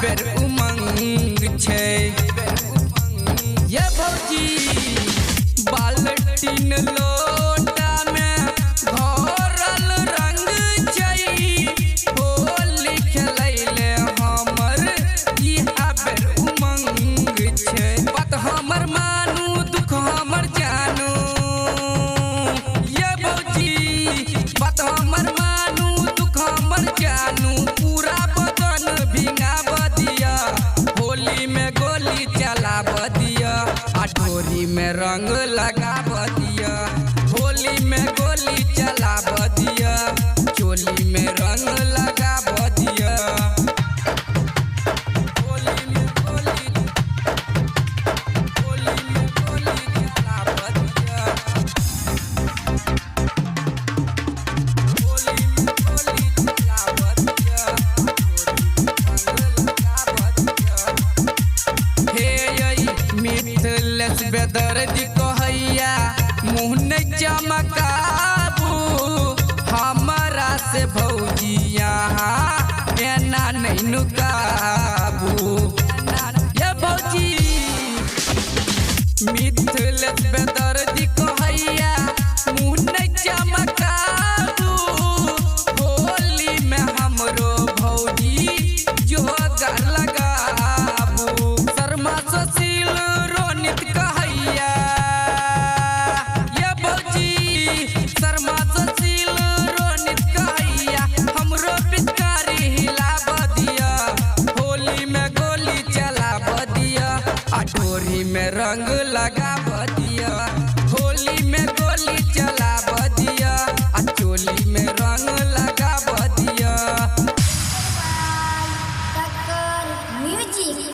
बेर उमंग छे ये भौजी बाल्टीन लोटा में भरल रंग छई होली खेलैले हमर इहा बेर उमंग छे बात हमर मानू दुख हमर जानू ये भौजी बात हमर मानू दुख हमर जानू पूरा बदन भिंगा बदिया होली में गोली चला बदिया डोरी में रंग लगा बदिया होली में गोली चला बदिया चोली में रंग लगा बदिया होली में गोली चला बदिया होली में गोली चला बदिया रंग लगा बदिया हे मिथिलेश बेदर्दी कहैया मुँह नहीं चमकाबू हमारा से भौजी यहाँ एना नहीं नुकाबू ये भौजी मिथिलेश बेदर्दी कहैया मुँह नहीं चमकाबू होली में हमरो भौजी जोगार लगाबू शर्मा सुशील रोनित कहैया ये भौजी शर्मा सुशील रोनित कहैया हमरो पिचकारी हिला बदिया होली में गोली चला बदिया डोरी में रंग लगा बदिया।